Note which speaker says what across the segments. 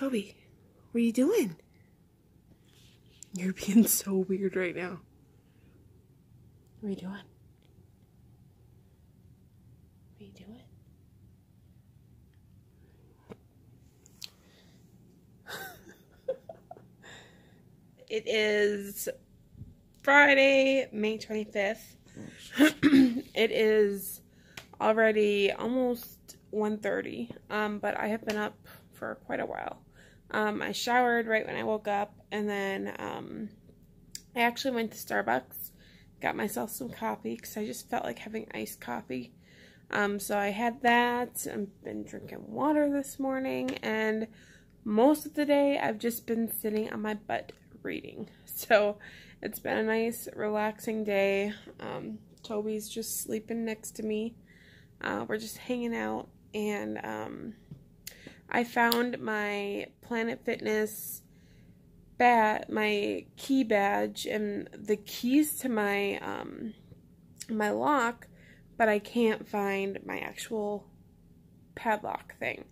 Speaker 1: Toby, what are you doing? You're being so weird right now. What are you doing? What are you doing? It is Friday, May 25th. It is already almost 1:30, but I have been up for quite a while. I showered right when I woke up, and then I actually went to Starbucks, got myself some coffee because I just felt like having iced coffee. So I had that. I've been drinking water this morning, and most of the day I've just been sitting on my butt reading. So it's been a nice relaxing day. Toby's just sleeping next to me. We're just hanging out, and I found my Planet Fitness my key badge and the keys to my my lock, but I can't find my actual padlock thing.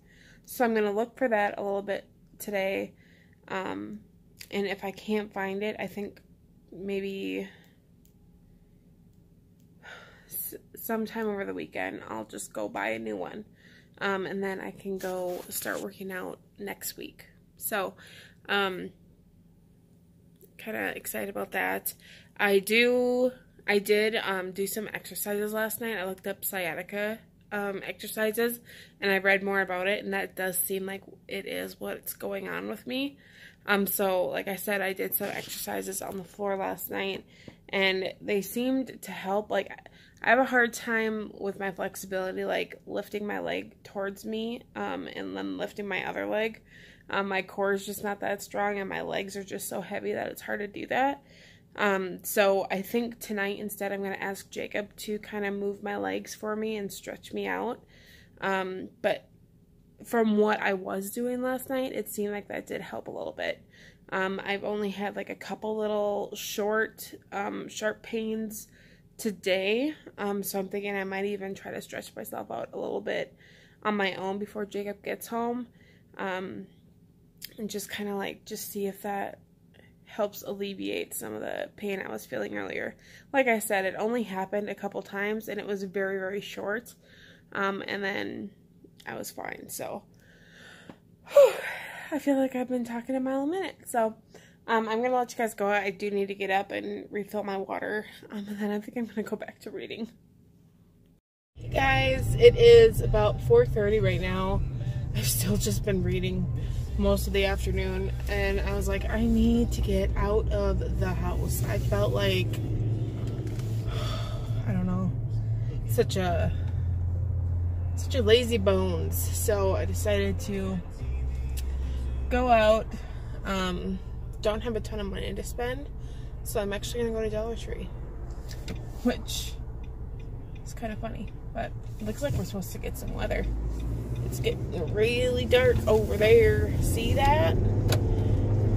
Speaker 1: So I'm gonna look for that a little bit today. And if I can't find it, I think maybe sometime over the weekend I'll just go buy a new one. And then I can go start working out next week. So, kind of excited about that. I did do some exercises last night. I looked up sciatica exercises, and I read more about it, and that does seem like it is what's going on with me. So like I said, I did some exercises on the floor last night, and they seemed to help. Like, I have a hard time with my flexibility, like lifting my leg towards me, and then lifting my other leg. My core is just not that strong, and my legs are just so heavy that it's hard to do that. So I think tonight instead I'm going to ask Jacob to kind of move my legs for me and stretch me out. But from what I was doing last night, it seemed like that did help a little bit. I've only had like a couple little sharp pains today. So I'm thinking I might even try to stretch myself out a little bit on my own before Jacob gets home. And just kind of like, just see if that helps alleviate some of the pain I was feeling earlier. Like I said, it only happened a couple times, and it was very, very short. And then I was fine. So, I feel like I've been talking a mile a minute. So, I'm going to let you guys go. I do need to get up and refill my water. And then I think I'm going to go back to reading. Hey guys, it is about 4:30 right now. I've still just been reading most of the afternoon, and I was like, I need to get out of the house. I felt like, I don't know, such a lazy bones. So I decided to go out. Don't have a ton of money to spend, so I'm actually gonna go to Dollar Tree, which is kind of funny, but it looks like we're supposed to get some weather. It's getting really dark over there. See that?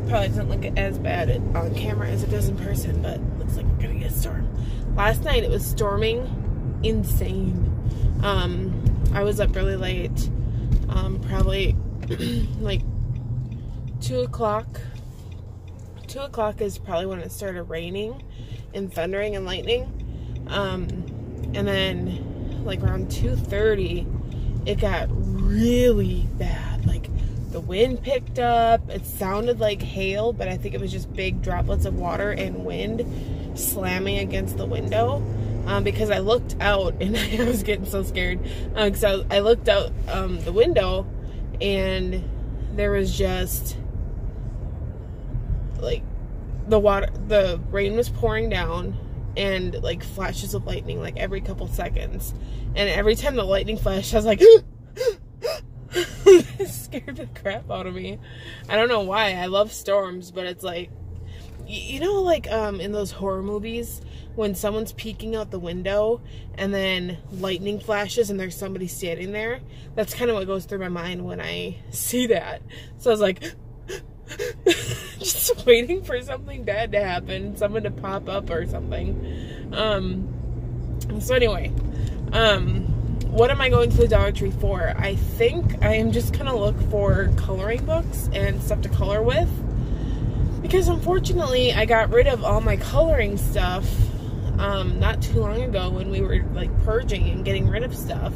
Speaker 1: Probably doesn't look as bad on camera as it does in person, but looks like we're gonna get a storm. Last night it was storming insane. I was up really late, probably like 2 o'clock. 2 o'clock is probably when it started raining and thundering and lightning. And then like around 2:30, it got really bad. Like, the wind picked up. It sounded like hail, but I think it was just big droplets of water and wind slamming against the window. Because I looked out, and I was getting so scared. So I looked out the window, and there was just like the rain was pouring down, and like flashes of lightning like every couple seconds. And every time the lightning flashed, I was like, it scared the crap out of me. I don't know why. I love storms, but it's like, you know, like in those horror movies when someone's peeking out the window and then lightning flashes and there's somebody standing there. That's kind of what goes through my mind when I see that. So I was like, just waiting for something bad to happen, someone to pop up or something. So anyway, what am I going to the Dollar Tree for? I think I am just gonna look for coloring books and stuff to color with, because unfortunately I got rid of all my coloring stuff not too long ago when we were like purging and getting rid of stuff,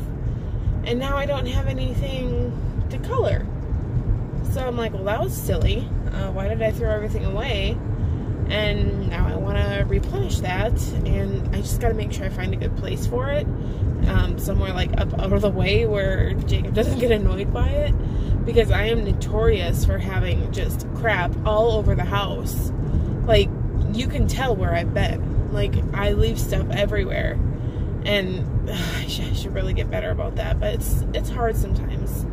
Speaker 1: and now I don't have anything to color. So I'm like, well, that was silly. Why did I throw everything away? And now I want to replenish that, and I just got to make sure I find a good place for it, somewhere like up out of the way where Jacob doesn't get annoyed by it, because I am notorious for having just crap all over the house. Like, you can tell where I've been. Like, I leave stuff everywhere, and I should really get better about that, but it's hard sometimes.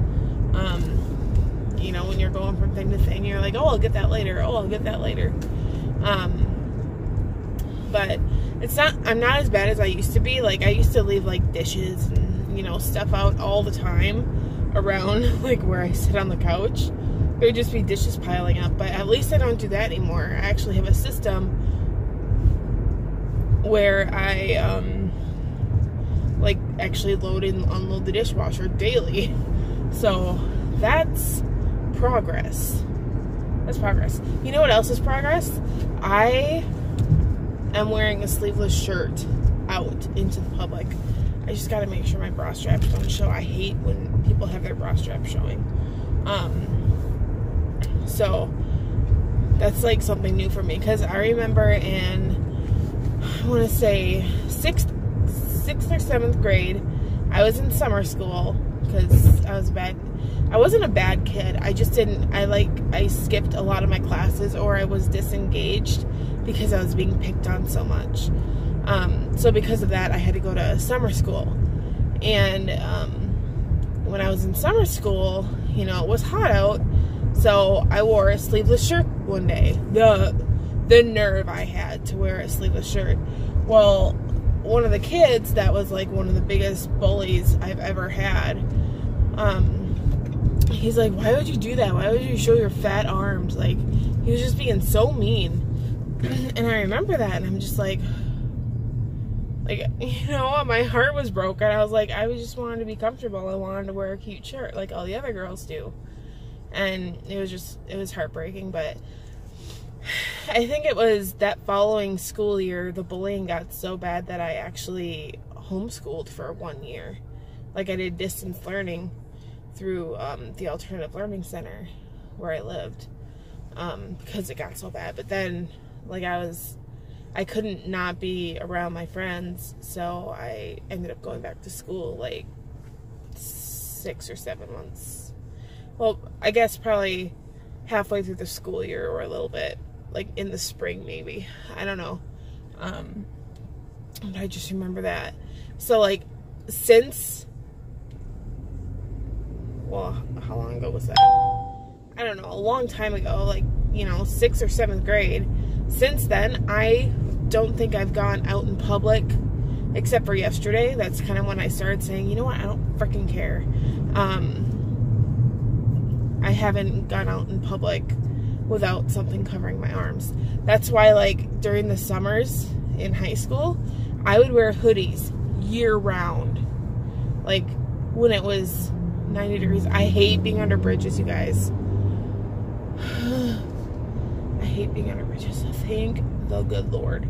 Speaker 1: You know, when you're going from thing to thing, you're like, oh, I'll get that later. Oh, I'll get that later. But I'm not as bad as I used to be. Like, I used to leave, like, dishes and, you know, stuff out all the time around, like, where I sit on the couch. There would just be dishes piling up. But at least I don't do that anymore. I actually have a system where I, like, actually load and unload the dishwasher daily. So, that's progress. That's progress. You know what else is progress? I am wearing a sleeveless shirt out into the public. I just gotta make sure my bra straps don't show. I hate when people have their bra straps showing. So that's like something new for me, because I remember in, I want to say 6th or 7th grade, I was in summer school because I wasn't a bad kid. I just I skipped a lot of my classes, or I was disengaged because I was being picked on so much. So because of that, I had to go to summer school. And when I was in summer school, you know, it was hot out, so I wore a sleeveless shirt one day. The nerve I had to wear a sleeveless shirt. Well, one of the kids that was like one of the biggest bullies I've ever had, he's like, why would you do that? Why would you show your fat arms? Like, he was just being so mean. And I remember that, and I'm just like, you know, my heart was broken. I was like, I just wanted to be comfortable. I wanted to wear a cute shirt like all the other girls do. And it was heartbreaking. But I think it was that following school year, the bullying got so bad that I actually homeschooled for 1 year. Like, I did distance learning through the Alternative Learning Center where I lived, because it got so bad. But then, like, I couldn't not be around my friends, so I ended up going back to school like 6 or 7 months. Well, I guess probably halfway through the school year, or a little bit, like in the spring maybe. I don't know. I just remember that. So, like, since, well, how long ago was that? I don't know, a long time ago, like, you know, 6th or 7th grade. Since then, I don't think I've gone out in public, except for yesterday. That's kind of when I started saying, you know what, I don't freaking care. I haven't gone out in public without something covering my arms. That's why, like, during the summers in high school, I would wear hoodies year-round. Like, when it was 90 degrees. I hate being under bridges, you guys. I hate being under bridges. Thank the good Lord.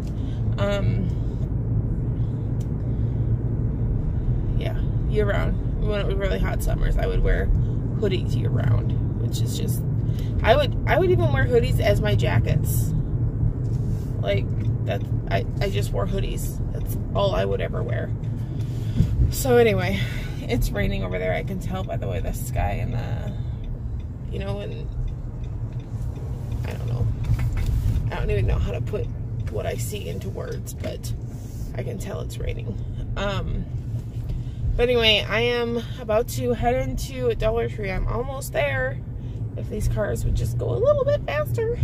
Speaker 1: Yeah, year-round. When it was really hot summers, I would wear hoodies year-round, which is just, I would even wear hoodies as my jackets. Like, that, I just wore hoodies. That's all I would ever wear. So anyway, it's raining over there. I can tell by the way the sky and the, you know, and I don't know. I don't even know how to put what I see into words, but I can tell it's raining. But anyway, I am about to head into a Dollar Tree. I'm almost there. If these cars would just go a little bit faster.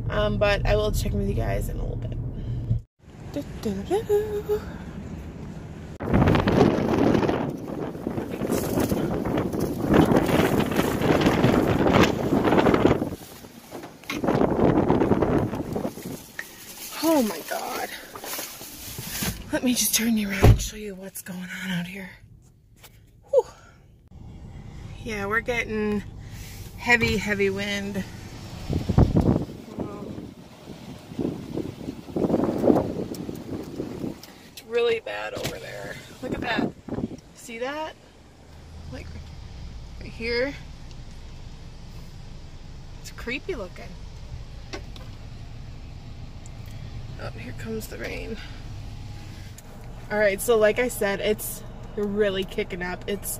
Speaker 1: But I will check in with you guys in a little bit. Oh my God. Let me just turn you around and show you what's going on out here. Yeah, we're getting heavy wind. It's really bad over there. Look at that. See that? Like right here. It's creepy looking. Oh, here comes the rain. Alright, so like I said, it's really kicking up. It's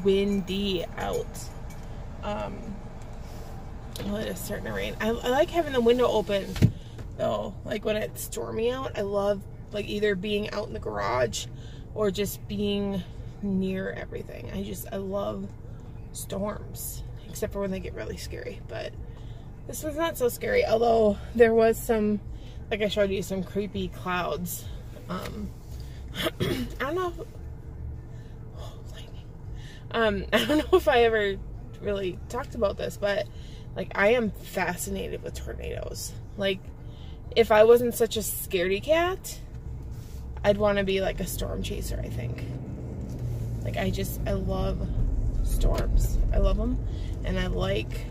Speaker 1: windy out. Well, it is starting to rain. I like having the window open though. Like when it's stormy out, I love like either being out in the garage or just being near everything. I love storms, except for when they get really scary. But this was not so scary, although there was some, like I showed you, some creepy clouds. I don't know if, I don't know if I ever really talked about this, but like I am fascinated with tornadoes. Like if I wasn't such a scaredy cat, I'd want to be like a storm chaser, I think. Like I love storms. I love them, and I like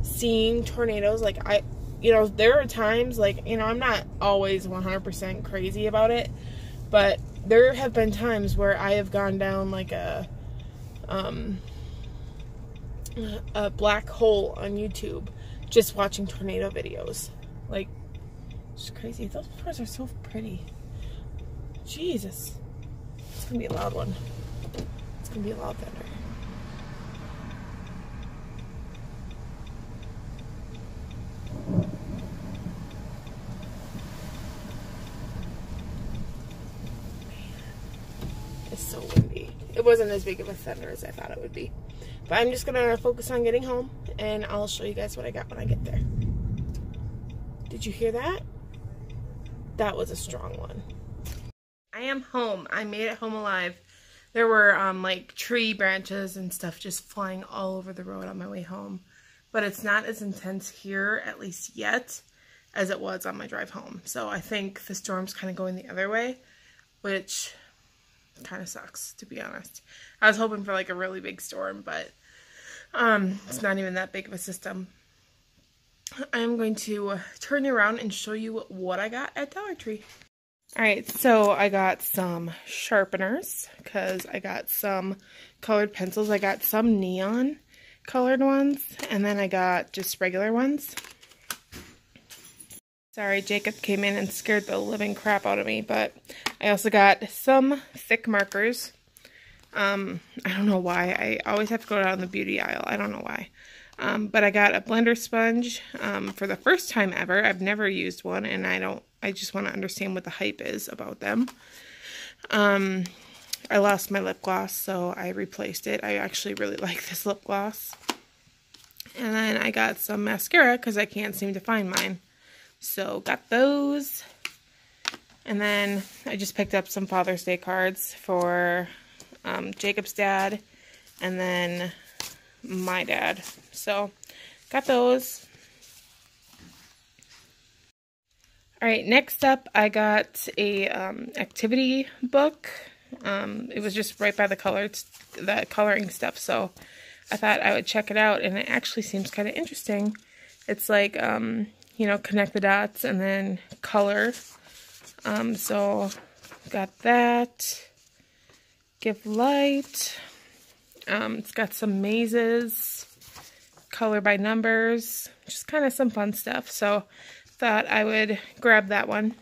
Speaker 1: seeing tornadoes. Like there are times, like, I'm not always 100% crazy about it, but there have been times where I have gone down like a black hole on YouTube just watching tornado videos. Like, it's crazy. Those flowers are so pretty. Jesus. It's gonna be a loud one. It's gonna be a loud thunder. It's so windy. It wasn't as big of a thunder as I thought it would be. But I'm just gonna focus on getting home, and I'll show you guys what I got when I get there. Did you hear that? That was a strong one. I am home. I made it home alive. There were like tree branches and stuff just flying all over the road on my way home. But it's not as intense here, at least yet, as it was on my drive home. So I think the storm's kind of going the other way, which kind of sucks, to be honest. I was hoping for like a really big storm, but it's not even that big of a system. I'm going to turn you around and show you what I got at Dollar Tree. Alright, so I got some sharpeners because I got some colored pencils. I got some neon colored ones, and then I got just regular ones. Sorry, Jacob came in and scared the living crap out of me, but I also got some thick markers. I don't know why. I always have to go down the beauty aisle. I don't know why. But I got a blender sponge for the first time ever. I've never used one, and I just want to understand what the hype is about them. I lost my lip gloss, so I replaced it. I actually really like this lip gloss. And then I got some mascara because I can't seem to find mine. So got those. And then I just picked up some Father's Day cards for Jacob's dad and then my dad. So got those. Alright, next up I got a activity book. It was just right by the coloring stuff, so I thought I would check it out, and it actually seems kind of interesting. It's like, connect the dots and then color. So got that. Give light. It's got some mazes, color by numbers, just kind of some fun stuff. So thought I would grab that one.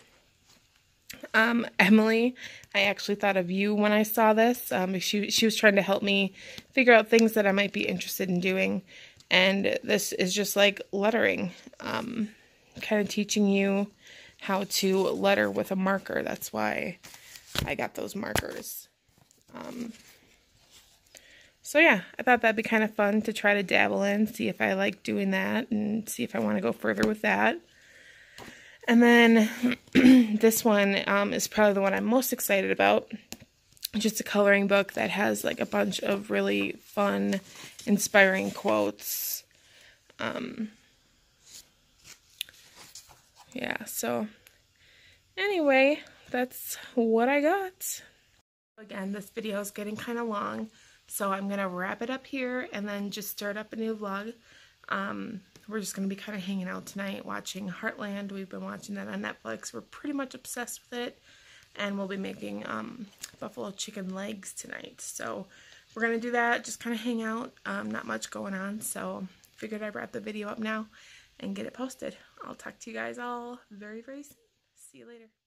Speaker 1: Emily, I actually thought of you when I saw this. She was trying to help me figure out things that I might be interested in doing. And this is just like lettering, kind of teaching you how to letter with a marker. That's why I got those markers. So yeah, I thought that'd be kind of fun to try to dabble in, see if I like doing that, and see if I want to go further with that. And then this one is probably the one I'm most excited about. Just a coloring book that has like a bunch of really fun, inspiring quotes. Yeah, so anyway, that's what I got. Again, this video is getting kind of long, So I'm going to wrap it up here and then just start up a new vlog. We're just going to be kind of hanging out tonight watching Heartland. We've been watching that on Netflix. We're pretty much obsessed with it. And we'll be making buffalo chicken legs tonight. So we're going to do that, just kind of hang out. Not much going on. So figured I'd wrap the video up now and get it posted. I'll talk to you guys all very, very soon. See you later.